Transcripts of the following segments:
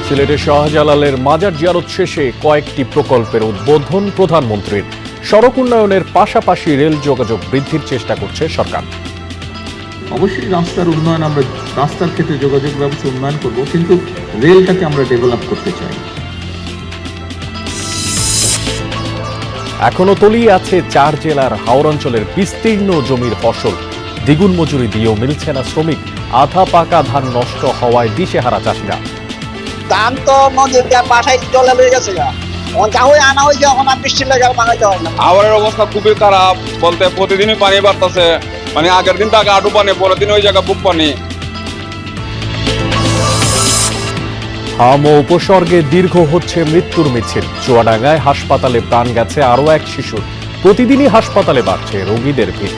সিলেটের শাহজালালের মাজার জিয়ারত শেষে কয়েকটি প্রকল্পের উদ্বোধন প্রধানমন্ত্রীর। সড়ক উন্নয়নের পাশাপাশি রেল যোগাযোগ বৃদ্ধির চেষ্টা করছে সরকার। অবশ্যই রাস্তার উন্নয়ন, আমরা রাস্তার ক্ষেত্রে যোগাযোগ ব্যবস্থা উন্নয়ন করব, কিন্তু রেলটাকে আমরা ডেভেলপ করতে চাই। এখনো তলিয়ে আছে 4 জেলার হাওর অঞ্চলের বিস্তীর্ণ জমির ফসল। দ্বিগুণ মজুরি দিয়েও মিলছে না শ্রমিক। আধা পাকা ধান নষ্ট হওয়ায় দিশেহারা চাষিরা। ধান তো নদীর বাসায় চলে লেগে গেছে, আনা হয়েছে, এখন আর বৃষ্টির লেগে বানাইতে হয় না। হাওরের অবস্থা খুবই খারাপ, বলতে প্রতিদিনই পানি বাড়তেছে। মানে আগের দিন থেকে আটু পানি, পরের দিন ওই জায়গায় বুক পানি। হাম ও উপসর্গে দীর্ঘ হচ্ছে মৃত্যুর মিছিল। চুয়াডাঙ্গায় হাসপাতালে প্রাণ গেছে আরও এক শিশুর। প্রতিদিনই হাসপাতালে বাড়ছে রোগীদের ভিড়।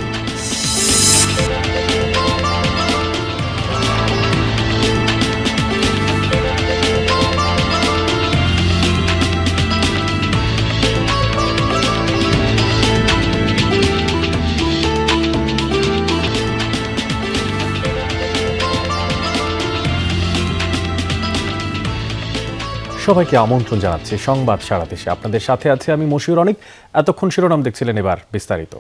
সবাইকে আমন্ত্রণ জানাচ্ছি সংবাদ সারা দেশে। আপনাদের সাথে আছে আমি মশিউর অনিক। এতক্ষণ শিরোনাম দেখছিলেন, এবার বিস্তারিত।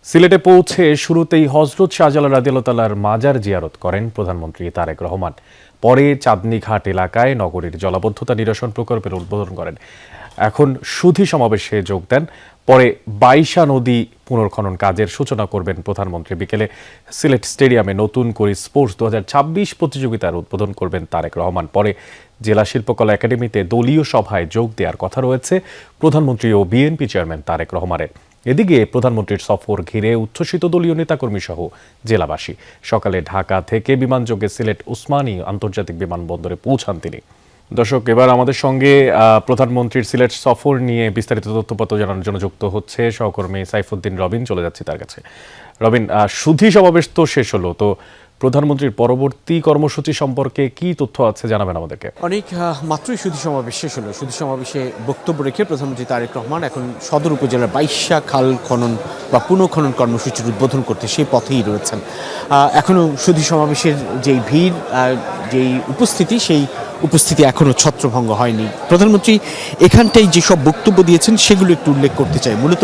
সিলেটে পৌঁছে শুরুতেই হযরত শাহজালাল রাদিয়াল্লাহু তাআলার মাজার জিয়ারত করেন প্রধানমন্ত্রী তারেক রহমান। পরে চাঁদনীঘাট এলাকায় নগরীর জলাবদ্ধতা নিরসন প্রকল্পের উদ্বোধন করেন। এখন সুধী সমাবেশে যোগ দেন। পরে বাইশা নদী পুনর্খনন কাজের সূচনা করবেন প্রধানমন্ত্রী। বিকেলে সিলেট স্টেডিয়ামে নতুন করে স্পোর্টস 2026 প্রতিযোগিতার উদ্বোধন করবেন তারেক রহমান। পরে জেলা শিল্পকলা একাডেমিতে দলীয় সভায় যোগ দেওয়ার কথা রয়েছে প্রধানমন্ত্রী ও বিএনপি চেয়ারম্যান তারেক রহমানের। এদিকে প্রধানমন্ত্রীর সফর ঘিরে উচ্ছ্বসিত দলীয় নেতাকর্মী সহ জেলাবাসী। সকালে ঢাকা থেকে বিমানযোগে সিলেট উসমানী আন্তর্জাতিক বিমানবন্দরে পৌঁছান তিনি। দর্শক, এবার আমাদের সঙ্গে প্রধানমন্ত্রীর সিলেট সফর নিয়ে বিস্তারিত তথ্যপত্র জানানোর জন্য যুক্ত হচ্ছে সহকর্মী সাইফুদ্দিন রবিন। চলে যাচ্ছি তার কাছে। রবিন, সুধী সমাবেশ তো শেষ হলো, তো প্রধানমন্ত্রীর পরবর্তী কর্মসূচি সম্পর্কে কি তথ্য আছে জানাবেন আমাদেরকে। অনেক মাত্রই সুধী সমাবেশ শেষ হলো। সুধী সমাবেশে বক্তব্য রেখে প্রধানমন্ত্রী তারেক রহমান এখন সদর উপজেলার বাইশা খাল খনন বা পুনঃখনন কর্মসূচির উদ্বোধন করতে সেই পথেই রয়েছেন। এখনও সুধী সমাবেশের যেই ভিড়, যেই উপস্থিতি, সেই উপস্থিতি এখনও ছত্রভঙ্গ হয়নি। প্রধানমন্ত্রী এখানটাই যেসব বক্তব্য দিয়েছেন সেগুলো একটু উল্লেখ করতে চাই। মূলত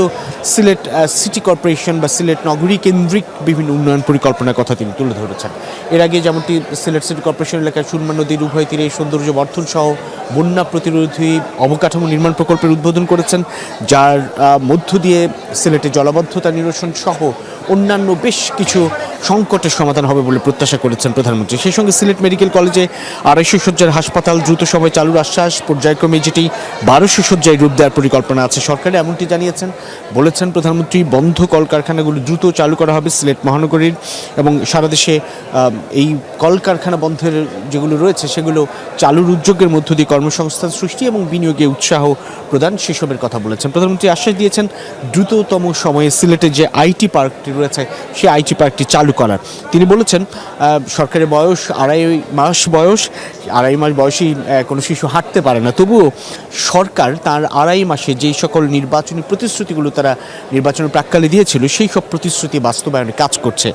সিলেট সিটি কর্পোরেশন বা সিলেট নগরী কেন্দ্রিক বিভিন্ন উন্নয়ন পরিকল্পনার কথা তিনি তুলে ধরেছেন। এর আগে যেমনটি সিলেট সিটি কর্পোরেশন এলাকায় সুরমা নদীর উভয় তীরে সৌন্দর্য বর্ধন সহ বন্যা প্রতিরোধী অবকাঠামো নির্মাণ প্রকল্পের উদ্বোধন করেছেন, যার মধ্য দিয়ে সিলেটে জলাবদ্ধতা নিরসন সহ অন্যান্য বেশ কিছু সংকটের সমাধান হবে বলে প্রত্যাশা করেছেন প্রধানমন্ত্রী। সেই সঙ্গে সিলেট মেডিকেল কলেজে 250 শয্যার হাসপাতাল দ্রুত সময়ে চালুর আশ্বাস, পর্যায়ক্রমে যেটি 1200 শয্যায় রূপ দেওয়ার পরিকল্পনা আছে সরকারের, এমনটি জানিয়েছেন। বলেছেন প্রধানমন্ত্রী বন্ধ কলকারখানাগুলো দ্রুত চালু করা হবে সিলেট মহানগরীর, এবং সারা দেশে এই কলকারখানা বন্ধের যেগুলো রয়েছে সেগুলো চালুর উদ্যোগের মধ্য দিয়ে কর্মসংস্থান সৃষ্টি এবং বিনিয়োগে উৎসাহ প্রদান, সেসবের কথা বলেছেন। প্রধানমন্ত্রী আশ্বাস দিয়েছেন দ্রুততম সময়ে সিলেটের যে আইটি পার্কটি রয়েছে সেই আইটি পার্কটি চালু করার। তিনি বলেছেন সরকারের বয়স 2.5 মাস বয়সী কোনো শিশু হাঁটতে পারে না, তবুও সরকার তার 2.5 মাসে যেই সকল নির্বাচনী প্রতিশ্রুতিগুলো তারা নির্বাচনের প্রাক্কালে দিয়েছিল সেই সব প্রতিশ্রুতি বাস্তবায়নে কাজ করছে,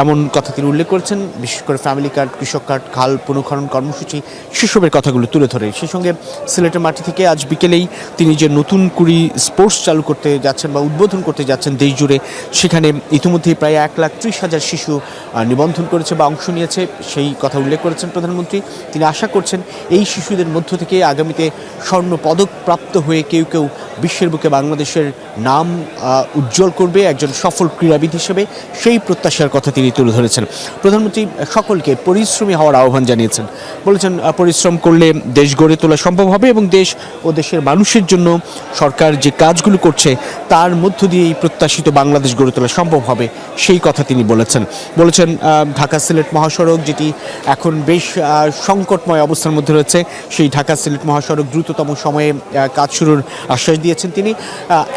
এমন কথা তিনি উল্লেখ করেছেন। বিশেষ করে ফ্যামিলি কার্ড, কৃষক কার্ড, খাল পুনঃখনন কর্মসূচি, সেসবের কথাগুলো তুলে ধরে। সেই সঙ্গে সিলেটের মাটি থেকে আজ বিকেলেই তিনি যে নতুন কুড়ি স্পোর্টস চালু করতে যাচ্ছেন বা উদ্বোধন করতে যাচ্ছেন দেশ জুড়ে, সেখানে ইতিমধ্যেই প্রায় 1,30,000 শিশু নিবন্ধন করেছে বা অংশ নিয়েছে, সেই কথা উল্লেখ করেছেন প্রধানমন্ত্রী। তিনি আশা করছেন এই শিশুদের মধ্য থেকে আগামীতে স্বর্ণ পদক প্রাপ্ত হয়ে কেউ কেউ বিশ্বের বুকে বাংলাদেশের নাম উজ্জ্বল করবে একজন সফল ক্রীড়াবিদ হিসেবে, সেই প্রত্যাশার কথা তিনি তুলে ধরেছেন। প্রধানমন্ত্রী সকলকে পরিশ্রমী হওয়ার আহ্বান জানিয়েছেন। বলেছেন পরিশ্রম করলে দেশ গড়ে তোলা সম্ভব হবে এবং দেশ ও দেশের মানুষের জন্য সরকার যে কাজগুলো করছে তার মধ্য দিয়ে এই প্রত্যাশিত বাংলাদেশ গড়ে তোলা সম্ভব হবে, সেই কথা তিনি বলেছেন। ঢাকা সিলেট মহাসড়ক যেটি এখন বেশ সংকটময় অবস্থার মধ্যে রয়েছে, সেই ঢাকা সিলেট মহাসড়ক দ্রুততম সময়ে কাজ শুরুর আশ্বাস দিয়েছেন তিনি।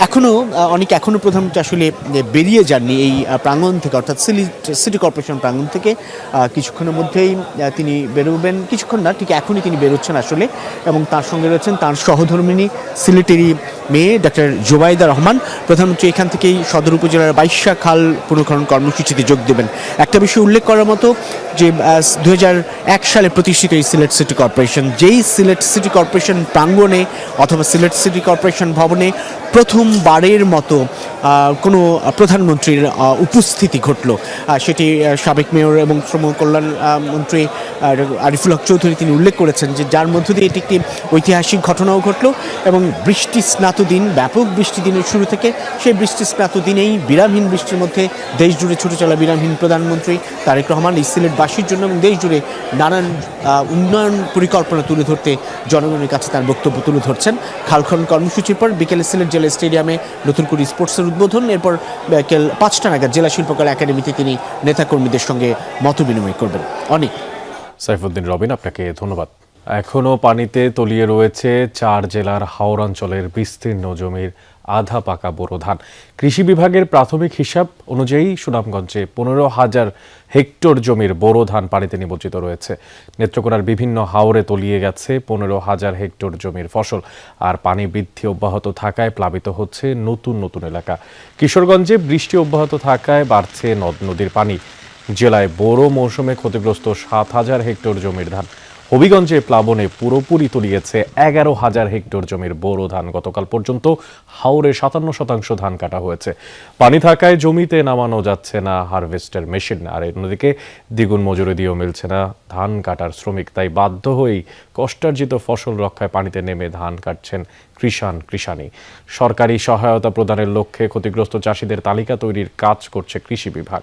এখনও প্রধানমন্ত্রী আসলে বেরিয়ে যাননি এই প্রাঙ্গণ থেকে, অর্থাৎ সিটি কর্পোরেশন প্রাঙ্গণ থেকে। কিছু কিছুক্ষণের মধ্যেই তিনি বেরোবেন, কিছুক্ষণ না ঠিক এখনই তিনি বেরোচ্ছেন আসলে, এবং তার সঙ্গে রয়েছেন তার সহধর্মিণী সিলেটেরই মেয়ে ডক্টর জোবাইদা রহমান। প্রধানমন্ত্রী এখান থেকেই সদর উপজেলার 22 খাল পুনর্খনন কর্মসূচিতে যোগ দেবেন। একটা বিষয় উল্লেখ করার মতো যে 2001 সালে প্রতিষ্ঠিত এই সিলেট সিটি কর্পোরেশন, যেই সিলেট সিটি কর্পোরেশন প্রাঙ্গণে অথবা সিলেট সিটি কর্পোরেশন ভবনে প্রথমবারের মতো কোনো প্রধানমন্ত্রীর উপস্থিতি ঘটল, সেটি সাবেক মেয়র এবং শ্রম কল্যাণ মন্ত্রী আরিফুল হক চৌধুরী তিনি উল্লেখ করেছেন, যে যার মধ্য দিয়ে এটি একটি ঐতিহাসিক ঘটনাও ঘটল। এবং বৃষ্টি স্নাত দিন, ব্যাপক বৃষ্টি দিনের শুরু থেকে সেই বৃষ্টি স্নাত দিনেই বিরামহীন বৃষ্টির মধ্যে দেশ জুড়ে ছুটে চলা বিরামহীন প্রধানমন্ত্রী তারেক রহমান এই সিলেটবাসীর জন্য এবং দেশ জুড়ে নানান উন্নয়ন পরিকল্পনা তুলে ধরতে জনগণের কাছে তার বক্তব্য তুলে ধরছেন। খাল খনন কর্মসূচির পর বিকেলে সিলেট জেলা স্টেডিয়ামে নতুন করে স্পোর্টসের উদ্বোধন, এরপর বিকেল 5টা নাগাদ জেলা শিল্পকলা একাডেমিতে তিনি নেতাকর্মীদের সঙ্গে মত বিনিময় করবেন। অনেক সাইফুদ্দিন রবিন, আপনাকে ধন্যবাদ। এখনও পানিতে তলিয়ে রয়েছে 4 জেলার হাওড়াঞ্চলের বিস্তীর্ণ জমির আধা পাকা বোরো ধান। কৃষি বিভাগের প্রাথমিক হিসাব অনুযায়ী সুনামগঞ্জে 15,000 হেক্টর জমির বোরো ধান পানিতে নিমজ্জিত রয়েছে। নেত্রকোনার বিভিন্ন হাওরে তলিয়ে গেছে 15,000 হেক্টর জমির ফসল। আর পানি বৃদ্ধি অব্যাহত থাকায় প্লাবিত হচ্ছে নতুন নতুন এলাকা। কিশোরগঞ্জে বৃষ্টি অব্যাহত থাকায় বাড়ছে নদ নদীর পানি। জেলায় বোরো মৌসুমে ক্ষতিগ্রস্ত 7,000 হেক্টর জমির ধান। হবিগঞ্জে প্লাবনে পুরোপুরি তলিয়েছে 11,000 হেক্টর জমির বোরো ধান। গতকাল পর্যন্ত হাওরে 57% ধান কাটা হয়েছে। পানি থাকায় জমিতে নামানো যাচ্ছে না হারভেস্টার মেশিন। আর অন্যদিকে দ্বিগুণ মজুরি দিয়েও মিলছে না ধান কাটার শ্রমিক। তাই বাধ্য হয়েই কষ্টার্জিত ফসল রক্ষায় পানিতে নেমে ধান কাটছেন কৃষানী। সরকারি সহায়তা প্রদানের লক্ষ্যে ক্ষতিগ্রস্ত চাষিদের তালিকা তৈরির কাজ করছে কৃষি বিভাগ।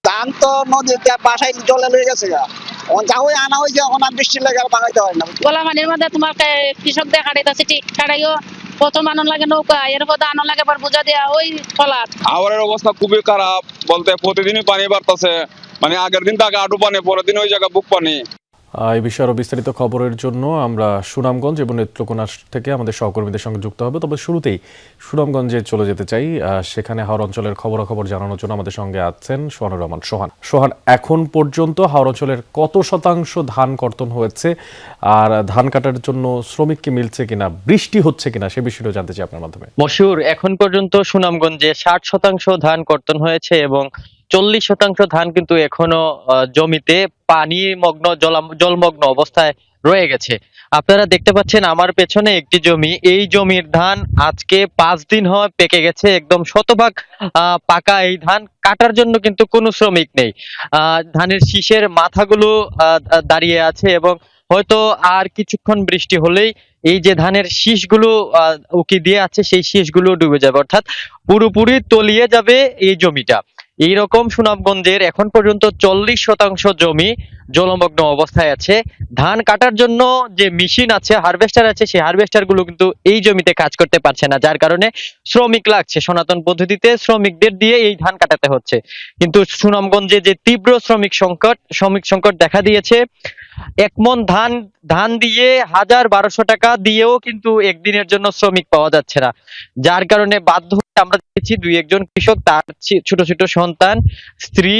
ধান তো নদীতে বাসায় জলে লয়ে গেছে গা, যা হয়ে আনা হয়েছে এখন আর বৃষ্টির লাগে আর বাঙাইতে হয় না। গলা পানির মধ্যে তোমার কৃষকদের কাটাইতেছে, ঠিক কাটাইও প্রথম আনো লাগে নৌকা, এরপর আনো লাগে আবার বোঝা দেওয়া ওই ফলার। হাওরের অবস্থা খুবই খারাপ, বলতে প্রতিদিনই পানি বাড়তেছে, মানে আগের দিন থাকে আটু পানি, পরের দিন ওই জায়গায় বুক পানি। এই বিষয়ে আরও বিস্তারিত খবরের জন্য আমরা সুনামগঞ্জ এবং নেত্রকোনা থেকে আমাদের সহকর্মীদের সঙ্গে যুক্ত হবে। তবে শুরুতেই সুনামগঞ্জে চলে যেতে চাই। সেখানে হাওড় অঞ্চলের খবরাখবর জানানোর জন্য আমাদের সঙ্গে আছেন সোহানুর রহমান। সোহান, এখন পর্যন্ত হাওড় অঞ্চলের কত শতাংশ ধান কর্তন হয়েছে, আর ধান কাটার জন্য শ্রমিক কি মিলছে কিনা, বৃষ্টি হচ্ছে কিনা, সে বিষয়টা জানতে চাই আপনার মাধ্যমে। মশিউর, এখন পর্যন্ত সুনামগঞ্জে 60% ধান কর্তন হয়েছে এবং 40% ধান কিন্তু এখনো জমিতে পানি মগ্ন জলমগ্ন অবস্থায় রয়ে গেছে। আপনারা দেখতে পাচ্ছেন আমার পেছনে একটি জমি, এই জমির ধান আজকে 5 দিন হয় পেকে গেছে, একদম শতভাগ পাকা। এই ধান কাটার জন্য কিন্তু কোনো শ্রমিক নেই। ধানের শীষের মাথাগুলো দাঁড়িয়ে আছে এবং হয়তো আর কিছুক্ষণ বৃষ্টি হলেই এই যে ধানের শীষগুলো উকি দিয়ে আছে সেই শীষগুলো ডুবে যাবে, অর্থাৎ পুরোপুরি তলিয়ে যাবে এই জমিটা। এইরকম সুনামগঞ্জের এখন পর্যন্ত 40% জমি জলমগ্ন অবস্থায় আছে। ধান কাটার জন্য যে মেশিন আছে, হারভেস্টার আছে, সেই হারভেস্টার গুলো কিন্তু এই জমিতে কাজ করতে পারছে না, যার কারণে শ্রমিক লাগছে। সনাতন পদ্ধতিতে শ্রমিকদের দিয়ে এই ধান কাটাতে হচ্ছে। কিন্তু সুনামগঞ্জে যে তীব্র শ্রমিক সংকট দেখা দিয়েছে, 1 মণ ধান দিয়ে 1,000-1,200 টাকা দিয়েও কিন্তু একদিনের জন্য শ্রমিক পাওয়া যাচ্ছে না, যার কারণে বাধ্য হয়ে আমরা দেখেছি 2-1 কৃষক তার ছোট ছোট সন্তান, স্ত্রী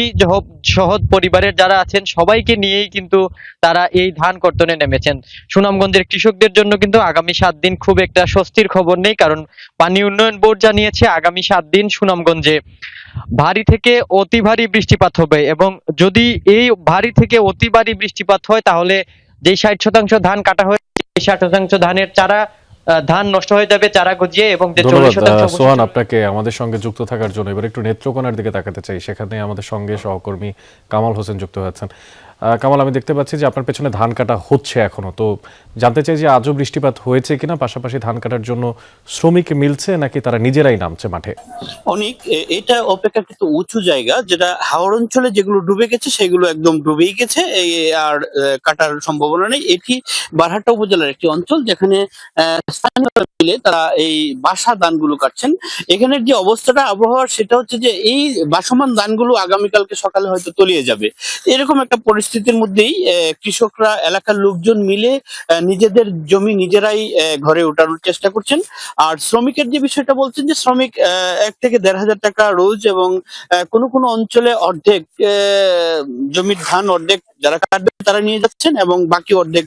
সহ পরিবারের যারা আছেন সবাইকে নিয়েই কিন্তু তারা এই ধান কর্তনে নেমেছেন। সুনামগঞ্জের কৃষকদের জন্য কিন্তু আগামী 7 দিন খুব একটা স্বস্তির খবর নেই, কারণ পানি উন্নয়ন বোর্ড জানিয়েছে আগামী 7 দিন সুনামগঞ্জে ভারী থেকে অতি ভারী বৃষ্টিপাত হবে। এবং যদি এই ভারী থেকে অতি ভারী বৃষ্টিপাত হয় তাহলে যে 60% ধান কাটা হয়েছে, 60% ধানের ধান নষ্ট হয়ে যাবে চারা গজিয়ে, এবং যে 40% সোহান, আপনাকে আমাদের সঙ্গে যুক্ত থাকার জন্য। এবার একটু নেত্রকোনার দিকে তাকাতে চাই। সেখানে আমাদের সঙ্গে সহকর্মী কামাল হোসেন যুক্ত হয়েছেন। কামাল, আমি দেখতে পাচ্ছি যে আপনার পেছনে ধান কাটা হচ্ছে এখনো, তো জানতে চাই যে আজও বৃষ্টিপাত হয়েছে কিনা, পাশাপাশি ধান কাটার জন্য শ্রমিক মিলছে নাকি তারা নিজেরাই নামছে মাঠে? অনেক এটা অপেক্ষাকৃত উঁচু জায়গা, যেটা হাওড় অঞ্চলে যেগুলো ডুবে গেছে সেগুলো একদম ডুবেই গেছে, আর কাটার সম্ভাবনা নেই। এটি বারহাট্টা উপজেলার একটি অঞ্চল, যেখানে স্থানীয়রা মিলে তারা এই বাসা ধানগুলো কাটছেন। এখানের যে অবস্থাটা আবহাওয়ার, সেটা হচ্ছে যে এই বাসমান ধানগুলো আগামীকালকে সকালে হয়তো তলিয়ে যাবে, এরকম একটা পরিস্থিতি পরিস্থিতির মধ্যেই কৃষকরা এলাকার লোকজন মিলে নিজেদের জমি নিজেরাই ঘরে ওঠানোর চেষ্টা করছেন। আর শ্রমিকের যে বিষয়টা বলছেন যে শ্রমিক 1 থেকে 1,500 টাকা রোজ, এবং কোনো কোনো অঞ্চলে অর্ধেক জমির ধান অর্ধেক যারা কাটবে তারা নিয়ে যাচ্ছেন এবং বাকি অর্ধেক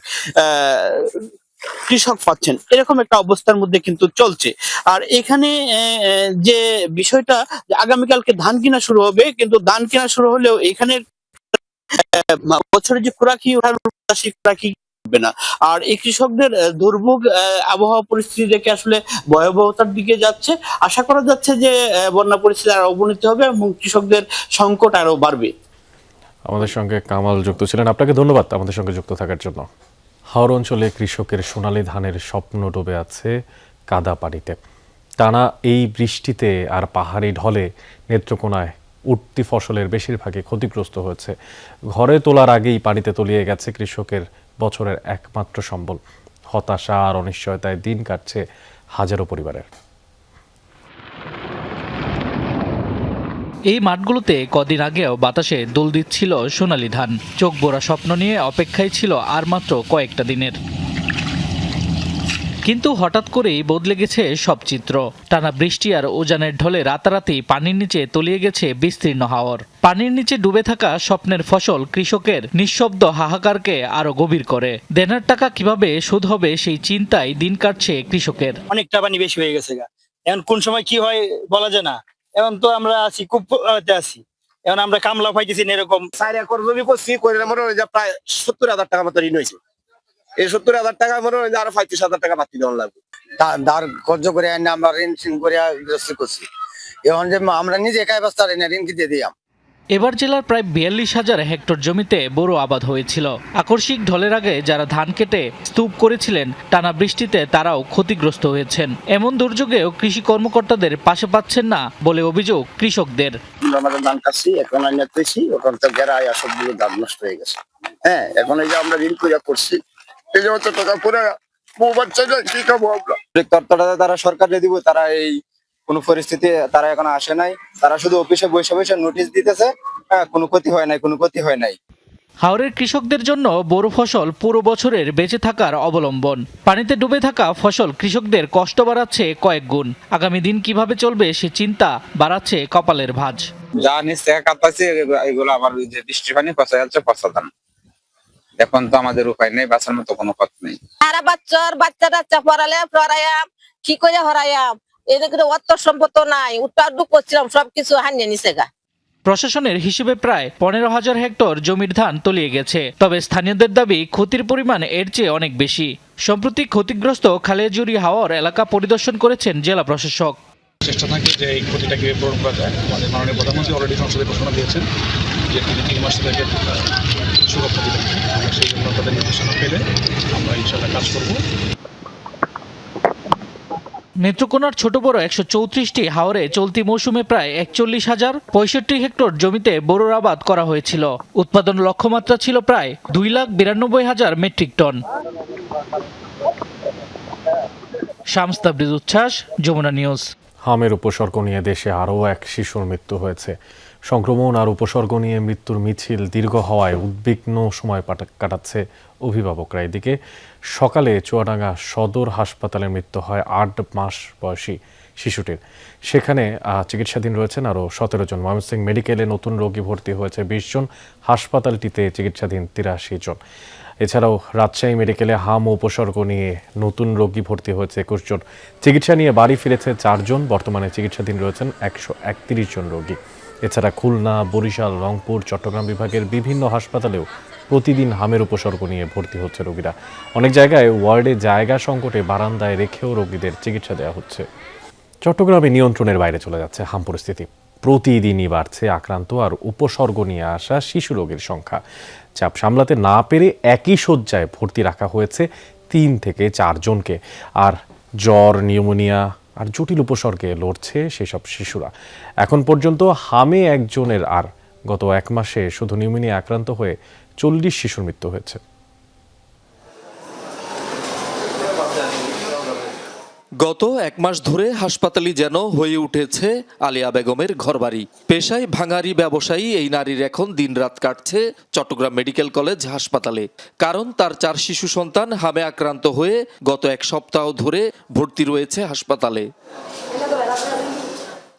কৃষক পাচ্ছেন, এরকম একটা অবস্থার মধ্যে কিন্তু চলছে। আর এখানে যে বিষয়টা যে আগামীকালকে ধান কিনা শুরু হবে, কিন্তু ধান কিনা শুরু হলেও এখানে বছরে যে খোরাকি ওঠার সেই খোরাকি হবে না। আর এই কৃষকদের দুর্ভোগ আবহাওয়া পরিস্থিতি দেখে আসলে ভয়াবহতার দিকে যাচ্ছে। আশা করা যাচ্ছে যে বন্যা পরিস্থিতি আরো অবনতি হবে এবং কৃষকদের সংকট আরো বাড়বে। আমাদের সঙ্গে কামাল যুক্ত ছিলেন, আপনাকে ধন্যবাদ আমাদের সঙ্গে যুক্ত থাকার জন্য। হাওর অঞ্চলে কৃষকের সোনালী ধানের স্বপ্ন ডুবে আছে কাদা পানিতে। টানা এই বৃষ্টিতে আর পাহাড়ি ঢলে নেত্রকোনায় উঠতি ফসলের বেশিরভাগই ক্ষতিগ্রস্ত হয়েছে। ঘরে তোলার আগেই পানিতে তলিয়ে গেছে কৃষকের বছরের একমাত্র সম্বল। হতাশা আর অনিশ্চয়তায় দিন কাটছে হাজারো পরিবারের। এই মাঠগুলোতে কদিন আগেও বাতাসে দোল দিচ্ছিল সোনালী ধান। চোখ বোরা স্বপ্ন নিয়ে অপেক্ষায় ছিল আর মাত্র কয়েকটা দিনের। কিন্তু হঠাৎ করেই বদলে গেছে সব চিত্র। টানা বৃষ্টি আর উজানের ঢলে রাতারাতি পানির নিচে তলিয়ে গেছে বিস্তীর্ণ হাওর। পানির নিচে ডুবে থাকা স্বপ্নের ফসল কৃষকের নিঃশব্দ হাহাকারকে আরো গভীর করে। দেনার টাকা কিভাবে শোধ হবে সেই চিন্তায় দিন কাটছে কৃষকের। অনেকটা পানি বেশি হয়ে গেছে গা, এখন কোন সময় কি হয় বলা যায় না। এখন তো আমরা আছি খুব আছি, এখন আমরা কামলা পাইতেছি না। এরকম 4 একর জমি করছি, করে মনে হয় যে প্রায় 70,000 টাকা মতো ঋণ হয়েছে। এই 70,000 টাকা মনে হয় যে আরো 35,000 টাকা বাড়তি দেওয়া লাগবে। ধার কর্জ করে আনি আমরা ঋণ করে করছি। এখন যে আমরা নিজে একাই ব্যবস্থা ঋণ কি দিয়ে দিলাম। এবার জেলার প্রায় 42,000 হেক্টর জমিতে বোরো আবাদ হয়েছিল। আকস্মিক ঢলের আগে যারা ধান কেটে স্তূপ করেছিলেন, টানা বৃষ্টিতে তারাও ক্ষতিগ্রস্ত হয়েছেন। এমন দুর্যোগেও কৃষি কর্মকর্তাদের পাশে পাচ্ছেন না বলে অভিযোগ কৃষকদের। আমাদের ধান কাটছি, এখন আনিয়া পেয়েছি, ওখান তো গেরায় সবগুলো ধান নষ্ট হয়ে গেছে। হ্যাঁ, এখন এই যে আমরা ঋণ করে করছি, এই যে টাকা পুরো বউ বাচ্চা কি খাবো আমরা। তত্ত্বটা তারা সরকারে দিব, তারা এই কোন পরিস্থিতি তারা এখন আসে নাই। তারা শুধু অফিসে বসে বসে নোটিশ দিতেছে, কোনো ক্ষতি হয় নাই, কোনো ক্ষতি হয় নাই। হাওরের কৃষকদের জন্য বোরো ফসল পুরো বছরের বেঁচে থাকার অবলম্বন। পানিতে ডুবে থাকা ফসল কৃষকদের কষ্ট বাড়াচ্ছে কয়েক গুণ। আগামী দিন কিভাবে চলবে সে চিন্তা বাড়াচ্ছে কপালের ভাঁজ। যা নিচ থেকে কাটতেছি এগুলো আবার যে বৃষ্টির পানি পচা যাচ্ছে, পচা ধান। এখন তো আমাদের উপায় নেই, বাঁচার মতো কোনো পথ নেই। সারা বাচ্চা টাচ্চা পড়াইয়াম কি করে হরাইয়াম, এদিকে অর্থ সম্পদ নাই, উৎপাদন করছিলাম সবকিছু হানিয়ে নিছে গা। প্রশাসনের হিসেবে প্রায় 15,000 হেক্টর জমির ধান তলিয়ে গেছে। তবে স্থানীয়দের দাবি ক্ষতির পরিমাণ এর চেয়ে অনেক বেশি। সম্প্রতি ক্ষতিগ্রস্ত খালিয়াজুড়ি হাওর এলাকা পরিদর্শন করেছেন জেলা প্রশাসক। চেষ্টা থাকে যে এই ক্ষতিটা কিভাবে পূরণ করা যায়। আমাদের মাননীয় প্রধানমন্ত্রী অলরেডি সংসদে ঘোষণা দিয়েছেন যে তিনি 3 মাস থেকে সুরক্ষা দিবেন। সেই জন্য তাদের নির্দেশনা পেলে আমরা ইনশাআল্লাহ কাজ করব। নেত্রকোনার ছোট বড় 134টি হাওরে চলতি মৌসুমে প্রায় 41,065 হেক্টর জমিতে বোরোর আবাদ করা হয়েছিল। উৎপাদন লক্ষ্যমাত্রা ছিল প্রায় 2,92,000 মেট্রিক টন। শামস তাবরিজ উচ্ছ্বাস, যমুনা নিউজ। হামের উপসর্গ নিয়ে দেশে আরও এক শিশুর মৃত্যু হয়েছে। সংক্রমণ আর উপসর্গ নিয়ে মৃত্যুর মিছিল দীর্ঘ হওয়ায় উদ্বিগ্ন সময় কাটাচ্ছে অভিভাবকরা। এদিকে সকালে চুয়াডাঙ্গা সদর হাসপাতালে মৃত্যু হয় 8 মাস বয়সী শিশুটির। সেখানে চিকিৎসাধীন রয়েছেন আরও 17 জন। ময়মনসিংহ মেডিকেলে নতুন রোগী ভর্তি হয়েছে 20 জন, হাসপাতালটিতে চিকিৎসাধীন 83 জন। এছাড়াও রাজশাহী মেডিকেলে হাম উপসর্গ নিয়ে নতুন রোগী ভর্তি হয়েছে 21 জন। চিকিৎসা নিয়ে বাড়ি ফিরেছে 4 জন। বর্তমানে চিকিৎসাধীন রয়েছেন 131 জন রোগী। এছাড়া খুলনা, বরিশাল, রংপুর, চট্টগ্রাম বিভাগের বিভিন্ন হাসপাতালেও প্রতিদিন হামের উপসর্গ নিয়ে ভর্তি হচ্ছে রোগীরা। অনেক জায়গায় ওয়ার্ডে জায়গা সংকটে বারান্দায় রেখেও রোগীদের চিকিৎসা দেওয়া হচ্ছে। চট্টগ্রামে নিয়ন্ত্রণের বাইরে চলে যাচ্ছে হাম পরিস্থিতি। প্রতিদিনই বাড়ছে আক্রান্ত আর উপসর্গ নিয়ে আসা শিশু রোগীর সংখ্যা। চাপ সামলাতে না পেরে একই শয্যায় ভর্তি রাখা হয়েছে 3 থেকে 4 জনকে। আর জ্বর, নিউমোনিয়া আর জটিল উপসর্গে লড়ছে সেসব শিশুরা। এখন পর্যন্ত হামে একজনের আর গত 1 মাসে শুধু নিউমোনিয়া আক্রান্ত হয়ে 40 শিশুর মৃত্যু হয়েছে। গত এক মাস ধরে হাসপাতালই যেন হয়ে উঠেছে আলিয়া বেগমের ঘরবাড়ি। পেশায় ভাঙারি ব্যবসায়ী এই নারীর এখন দিনরাত কাটছে চট্টগ্রাম মেডিকেল কলেজ হাসপাতালে। কারণ তার 4 শিশু সন্তান হামে আক্রান্ত হয়ে গত এক সপ্তাহ ধরে ভর্তি রয়েছে হাসপাতালে।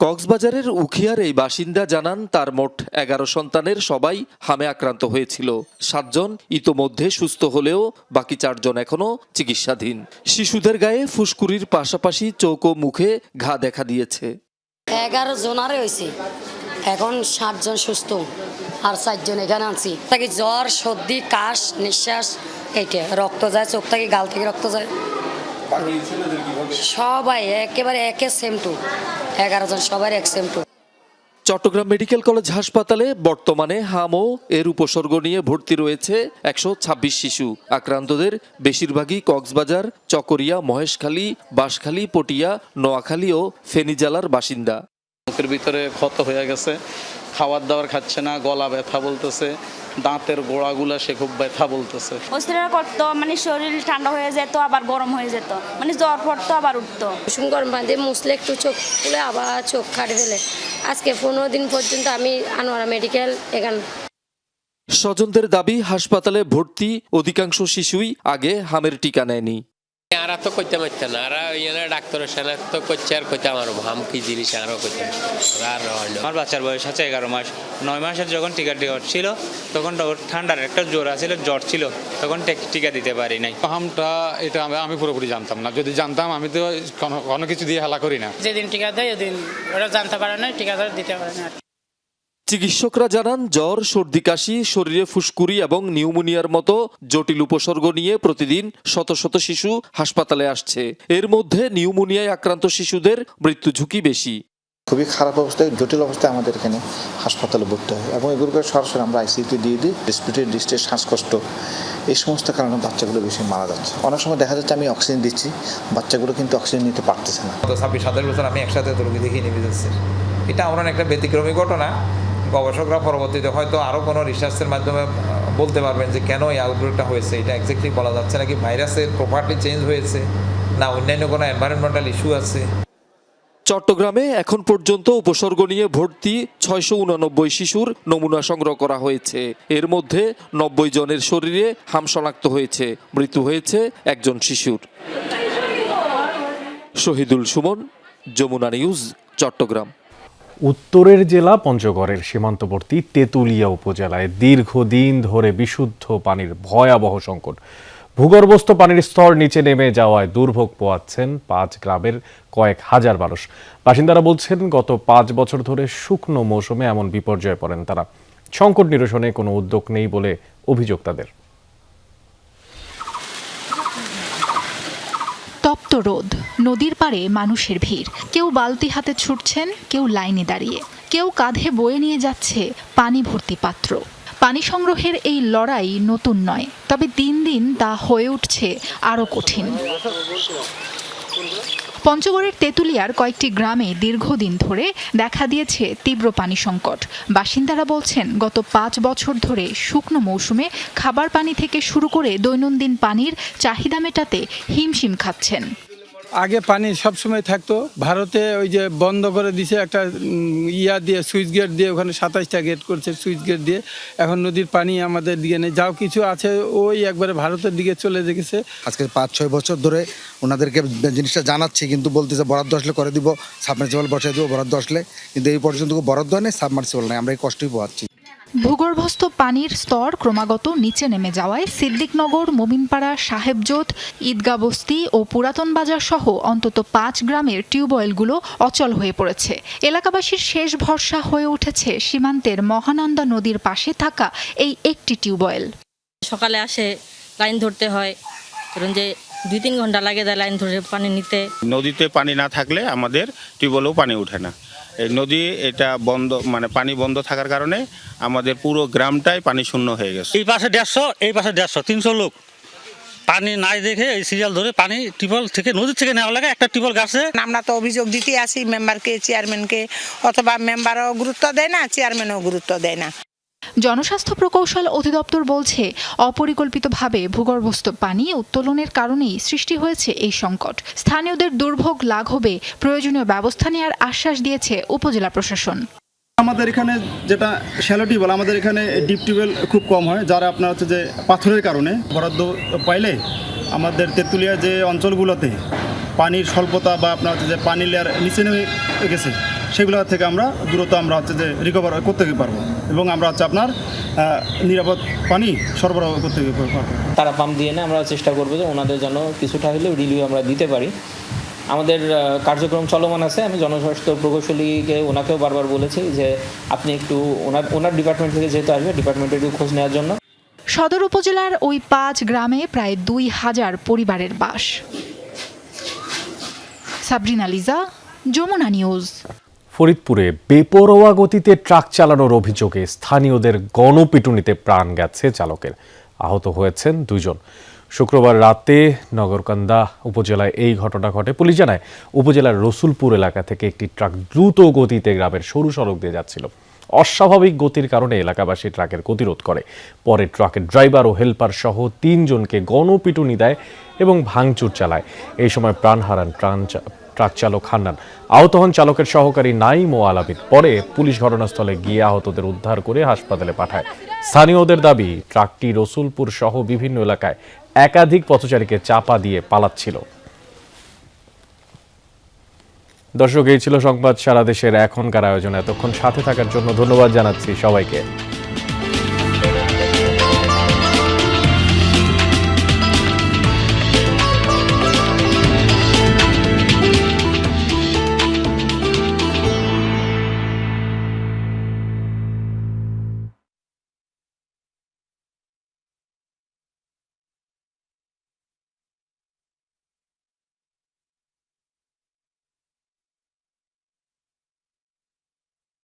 কক্সবাজারের উখিয়ার এই বাসিন্দা জানান তার মোট 11 সন্তানের সবাই হামে আক্রান্ত হয়েছিল। 7 জন ইতোমধ্যে সুস্থ হলেও বাকি 4 জন এখনো চিকিৎসাধীন। শিশুদের গায়ে ফুসকুড়ির পাশাপাশি চোখ ও মুখে ঘা দেখা দিয়েছে। 11 জনারে হয়েছে, এখন 7 জন সুস্থ আর 4 জন এখানে আনছি। তাকে জ্বর, সর্দি, কাশ, নিঃশ্বাস, এইটা রক্ত যায় চোখ থেকে, গাল থেকে রক্ত যায়। সবাই একেবারে একে সেম টু, 11 জন সবার এক সেম টু। চট্টগ্রাম মেডিকেল কলেজ হাসপাতালে বর্তমানে হাম ও এর উপসর্গ নিয়ে ভর্তি রয়েছে 126 শিশু। আক্রান্তদের বেশিরভাগই কক্সবাজার, চকরিয়া, মহেশখালী, বাঁশখালী, পটিয়া, নোয়াখালী ও ফেনী জেলার বাসিন্দা। মুখের ভিতরে ক্ষত হয়ে গেছে, খাবার দাবার খাচ্ছে না, গলা ব্যথা বলতেছে, দাঁতের গোড়াগুলা সে খুব ব্যথা বলতেছে। অস্থিরতা করতো, মানে শরীর ঠান্ডা হয়ে যেত, আবার গরম হয়ে যেত, মানে জ্বর পড়তো আবার উঠতো। কুসুম গরম পানি দিয়ে মুছলে একটু চোখ খুলে আবার চোখ কাটে ফেলে। আজকে 15 দিন পর্যন্ত আমি আনোয়ারা মেডিকেল এখানে। স্বজনদের দাবি, হাসপাতালে ভর্তি অধিকাংশ শিশুই আগে হামের টিকা নেয়নি। আরা তো করতে পারছে না, আরা ডাক্তারের সাথে তো করছে আর কইতে আমার হাম কি জিনিস আরও করতে আর আমার বাচ্চার বয়স আছে 11 মাস। 9 মাসের যখন টিকা ছিল তখন ওর ঠান্ডার একটা জ্বর ছিল, তখন টিকা দিতে পারি নাই। হামটা এটা আমি পুরোপুরি জানতাম না, যদি জানতাম আমি তো কোনো কিছু দিয়ে হেলা করি না। যেদিন টিকা দেয় ওদিন ওরা জানতে পারে না, টিকা দিতে পারে না। চিকিৎসকরা জানান, জ্বর, সর্দি, কাশি, শরীরে ফুসকুড়ি এবং নিউমোনিয়ার মতো জটিল উপসর্গ নিয়ে প্রতিদিন শত শত শিশু হাসপাতালে আসছে। এর মধ্যে নিউমোনিয়ায় আক্রান্ত শিশুদের মৃত্যু ঝুঁকি বেশি। খুবই খারাপ অবস্থায়, জটিল অবস্থায় আমাদের এখানে হাসপাতালে ভর্তি হয় এবং এগুলোকে সরাসরি আমরা আইসিইউতে দিয়ে দিই। রেসপিরেটরি ডিস্ট্রেস, শ্বাসকষ্ট, এই সমস্ত কারণে বাচ্চাগুলো বেশি মারা যাচ্ছে। অনেক সময় দেখা যাচ্ছে আমি অক্সিজেন দিচ্ছি, বাচ্চাগুলো কিন্তু অক্সিজেন নিতে পারতেছে না। 26-27 বছর আমি একসাথে রোগী দেখিয়ে নিয়ে যাচ্ছি। এটা আমার একটা ব্যতিক্রমী ঘটনা। গবেষকরা পরবর্তীতে হয়তো আরও কোনো রিসার্চের মাধ্যমে বলতে পারবেন যে কেন এই আউটব্রেকটা হয়েছে। এটা এক্স্যাক্টলি বলা যাচ্ছে না, কি ভাইরাসের প্রপার্টি চেঞ্জ হয়েছে না অন্যান্য কোনো এনভায়রনমেন্টাল ইস্যু আছে। চট্টগ্রামে এখন পর্যন্ত উপসর্গ নিয়ে ভর্তি 689 শিশুর নমুনা সংগ্রহ করা হয়েছে। এর মধ্যে 90 জনের শরীরে হাম শনাক্ত হয়েছে। মৃত্যু হয়েছে 1 জন শিশুর। শহীদুল সুমন, যমুনা নিউজ, চট্টগ্রাম। উত্তরের জেলা পঞ্চগড়ের সীমান্তবর্তী তেঁতুলিয়া উপজেলায় দীর্ঘদিন ধরে বিশুদ্ধ পানির ভয়াবহ সংকট। ভূগর্ভস্থ পানির স্তর নিচে নেমে যাওয়ায় দুর্ভোগ পোয়াচ্ছেন 5 গ্রামের কয়েক হাজার মানুষ। বাসিন্দারা বলছেন, গত 5 বছর ধরে শুকনো মৌসুমে এমন বিপর্যয়ে পড়েন তারা। সংকট নিরসনে কোনো উদ্যোগ নেই বলে অভিযোগ তাদের। তপ্ত রোদ, নদীর পাড়ে মানুষের ভিড়। কেউ বালতি হাতে ছুটছেন, কেউ লাইনে দাঁড়িয়ে, কেউ কাঁধে বয়ে নিয়ে যাচ্ছে পানি ভর্তি পাত্র। পানি সংগ্রহের এই লড়াই নতুন নয়, তবে দিন দিন তা হয়ে উঠছে আরও কঠিন। পঞ্চগড়ের তেঁতুলিয়ার কয়েকটি গ্রামে দীর্ঘদিন ধরে দেখা দিয়েছে তীব্র পানি সংকট। বাসিন্দারা বলছেন, গত 5 বছর ধরে শুকনো মৌসুমে খাবার পানি থেকে শুরু করে দৈনন্দিন পানির চাহিদা মেটাতে হিমশিম খাচ্ছেন। আগে পানি সবসময় থাকতো, ভারতে ওই যে বন্ধ করে দিছে একটা ইয়া দিয়ে, সুইচ গেট দিয়ে, ওখানে 27টা গেট করছে সুইচ গেট দিয়ে। এখন নদীর পানি আমাদের দিকে নেই, যাও কিছু আছে ওই একবারে ভারতের দিকে চলে গেছে। আজকে 5-6 বছর ধরে ওনাদেরকে জিনিসটা জানাচ্ছি, কিন্তু বলতেছে বরাদ্দ আসলে করে দিব, সাবমার্সিবল বসাই দিব বরাদ্দ আসলে, কিন্তু এই পর্যন্ত বরাদ্দ হয় নাই, সাবমার্সিবল নাই। আমরা এই কষ্টই পোহাচ্ছি। ভূগর্ভস্থ পানির স্তর ক্রমাগত নিচে নেমে যাওয়ায় সিদ্দিকনগর, মোমিনপাড়া, সাহেবজোত, ঈদগাহ বস্তি ও পুরাতন বাজার সহ অন্তত 5 গ্রামের টিউবওয়েলগুলো অচল হয়ে পড়েছে। এলাকাবাসীর শেষ ভরসা হয়ে উঠেছে সীমান্তের মহানন্দা নদীর পাশে থাকা এই একটি টিউবওয়েল। সকালে আসে, লাইন ধরতে হয়, ধরুন যে 2-3 ঘন্টা লাগে দেয় লাইন ধরে পানি নিতে। নদীতে পানি না থাকলে আমাদের টিউবওয়েলেও পানি ওঠে না। এই নদী এটা বন্ধ, মানে পানি বন্ধ থাকার কারণে আমাদের পুরো গ্রামটাই পানি শূন্য হয়ে গেছে। এই পাশে 150, এই পাশে 150, 300 লোক পানি নাই দেখে এই সিরিয়াল ধরে পানি টিউবওয়েল থেকে, নদীর থেকে নেওয়া লাগে। একটা টিউবওয়েল গাছে আমরা তো অভিযোগ দিতে আসি মেম্বারকে, চেয়ারম্যানকে, অথবা মেম্বারও গুরুত্ব দেয় না, চেয়ারম্যানও গুরুত্ব দেয় না। জনস্বাস্থ্য প্রকৌশল অধিদপ্তর বলছে, অপরিকল্পিতভাবে ভূগর্ভস্থ পানি উত্তোলনের কারণেই সৃষ্টি হয়েছে এই সংকট। স্থানীয়দের দুর্ভোগ লাঘবে প্রয়োজনীয় ব্যবস্থা নেওয়ার আশ্বাস দিয়েছে উপজেলা প্রশাসন। আমাদের এখানে যেটা শ্যালো টিউবওয়েল, আমাদের এখানে ডিপ টিউবওয়েল খুব কম হয়, যারা আপনার হচ্ছে যে পাথরের কারণে বরাদ্দ পাইলে আমাদের তেঁতুলিয়া যে অঞ্চলগুলোতে পানির স্বল্পতা বা আপনার হচ্ছে যে পানি লেয়ার নিচে নেমে গেছে, সেগুলো থেকে আমরা দ্রুত আমরা হচ্ছে যে রিকভার করতে পারবো এবং আমরা হচ্ছে আপনার নিরাপদ পানি সরবরাহ করতে পারবো। তারা পাম্প দিয়ে না আমরা চেষ্টা করবো যে ওনাদের জন্য কিছুটা হলেও রিলিফ আমরা দিতে পারি। আমাদের কার্যক্রম চলমান আছে। আমি জনস্বাস্থ্য প্রকৌশলীকে ওনাকেও বারবার বলেছি যে আপনি একটু ওনার ডিপার্টমেন্ট থেকে যেহেতু আসবে, ডিপার্টমেন্টের একটু খোঁজ নেওয়ার জন্য। সদর উপজেলার ওই 5 গ্রামে প্রায় 2000 পরিবারের বাস। সাবরিনা লিজা, যমুনা নিউজ। ফরিদপুরে বেপরোয়া গতিতে ট্রাক চালানোর অভিযোগে স্থানীয়দের গণপিটুনিতে প্রাণ গেছে চালকের। আহত হয়েছেন 2 জন। শুক্রবার রাতে নগরকান্দা উপজেলায় এই ঘটনা ঘটে। পুলিশ জানায়, উপজেলার রসুলপুর এলাকা থেকে একটি ট্রাক দ্রুত গতিতে গ্রামের সরু সড়ক দিয়ে যাচ্ছিল। অস্বাভাবিক গতির কারণে এলাকাবাসী ট্রাকের গতিরোধ করে। পরে ট্রাকের ড্রাইভার ও হেলপার সহ 3 জনকে গণপিটুনি দেয় এবং ভাঙচুর চালায়। এই সময় প্রাণ হারান ট্রাক চালক হান্নান। আহত হন চালকের সহকারী নাইম ও আলাবিদ। পরে পুলিশ ঘটনাস্থলে গিয়ে আহতদের উদ্ধার করে হাসপাতালে পাঠায়। স্থানীয়দের দাবি, ট্রাকটি রসুলপুর সহ বিভিন্ন এলাকায় একাধিক পথচারীকে চাপা দিয়ে পালাচ্ছিল। দর্শক, এই ছিল সংবাদ সারা দেশের এখনকার আয়োজন। এতক্ষণ সাথে থাকার জন্য ধন্যবাদ জানাচ্ছি সবাইকে।